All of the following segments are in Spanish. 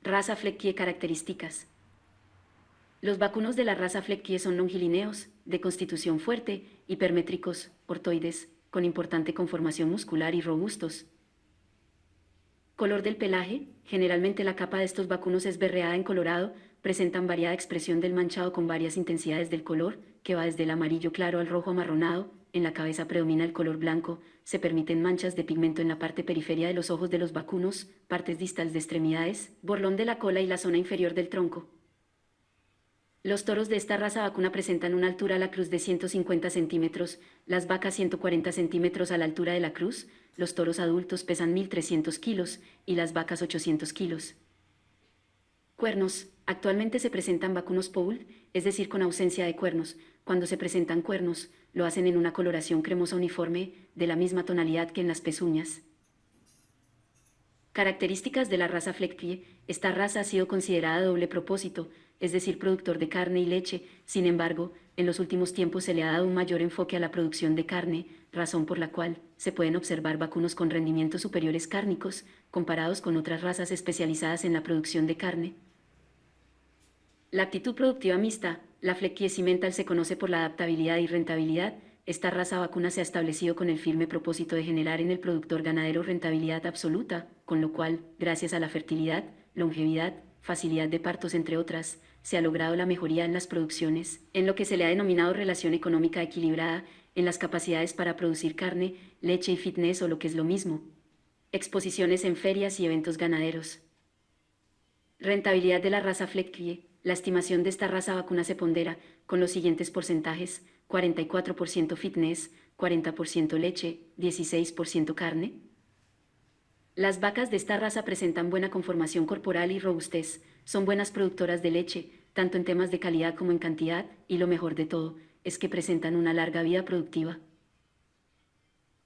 Raza Fleckkie. Características. Los vacunos de la raza Fleckkie son longilineos, de constitución fuerte, hipermétricos, ortoides, con importante conformación muscular y robustos. Color del pelaje. Generalmente la capa de estos vacunos es berreada en colorado, presentan variada expresión del manchado con varias intensidades del color, que va desde el amarillo claro al rojo amarronado. En la cabeza predomina el color blanco, se permiten manchas de pigmento en la parte periferia de los ojos de los vacunos, partes distales de extremidades, borlón de la cola y la zona inferior del tronco. Los toros de esta raza vacuna presentan una altura a la cruz de 150 centímetros, las vacas 140 centímetros a la altura de la cruz, los toros adultos pesan 1.300 kilos y las vacas 800 kilos. Cuernos. Actualmente se presentan vacunos pool, es decir, con ausencia de cuernos. Cuando se presentan cuernos, lo hacen en una coloración cremosa uniforme, de la misma tonalidad que en las pezuñas. Características de la raza Fleckkie. Esta raza ha sido considerada doble propósito, es decir, productor de carne y leche. Sin embargo, en los últimos tiempos se le ha dado un mayor enfoque a la producción de carne, razón por la cual se pueden observar vacunos con rendimientos superiores cárnicos, comparados con otras razas especializadas en la producción de carne. La actitud productiva mixta. La Fleckkie Simmental se conoce por la adaptabilidad y rentabilidad. Esta raza vacuna se ha establecido con el firme propósito de generar en el productor ganadero rentabilidad absoluta, con lo cual, gracias a la fertilidad, longevidad, facilidad de partos, entre otras, se ha logrado la mejoría en las producciones, en lo que se le ha denominado relación económica equilibrada, en las capacidades para producir carne, leche y fitness, o lo que es lo mismo. Exposiciones en ferias y eventos ganaderos. Rentabilidad de la raza Fleckkie. La estimación de esta raza vacuna se pondera con los siguientes porcentajes: 44% fitness, 40% leche, 16% carne. Las vacas de esta raza presentan buena conformación corporal y robustez, son buenas productoras de leche, tanto en temas de calidad como en cantidad, y lo mejor de todo, es que presentan una larga vida productiva.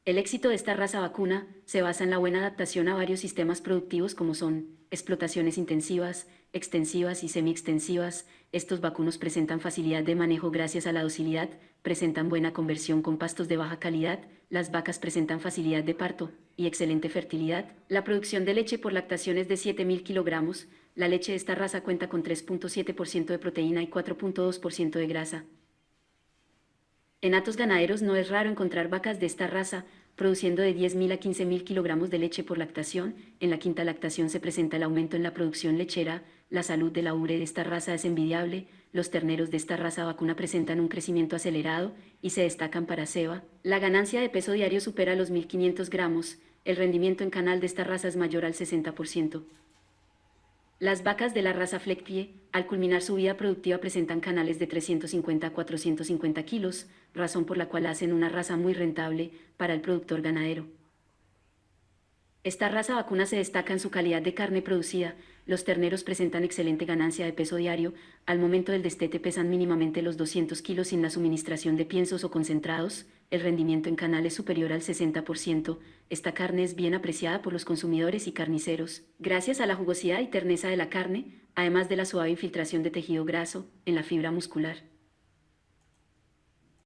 El éxito de esta raza vacuna se basa en la buena adaptación a varios sistemas productivos, como son explotaciones intensivas, extensivas y semi-extensivas. Estos vacunos presentan facilidad de manejo gracias a la docilidad, presentan buena conversión con pastos de baja calidad, las vacas presentan facilidad de parto y excelente fertilidad. La producción de leche por lactación es de 7.000 kilogramos. La leche de esta raza cuenta con 3.7% de proteína y 4.2% de grasa. En hatos ganaderos no es raro encontrar vacas de esta raza produciendo de 10.000 a 15.000 kilogramos de leche por lactación. En la quinta lactación se presenta el aumento en la producción lechera. La salud de la ubre de esta raza es envidiable. Los terneros de esta raza vacuna presentan un crecimiento acelerado y se destacan para ceba. La ganancia de peso diario supera los 1.500 gramos. El rendimiento en canal de esta raza es mayor al 60%. Las vacas de la raza Fleckkie, al culminar su vida productiva, presentan canales de 350 a 450 kilos, razón por la cual hacen una raza muy rentable para el productor ganadero. Esta raza vacuna se destaca en su calidad de carne producida. Los terneros presentan excelente ganancia de peso diario. Al momento del destete pesan mínimamente los 200 kilos sin la suministración de piensos o concentrados. El rendimiento en canal es superior al 60%. Esta carne es bien apreciada por los consumidores y carniceros, gracias a la jugosidad y terneza de la carne, además de la suave infiltración de tejido graso en la fibra muscular.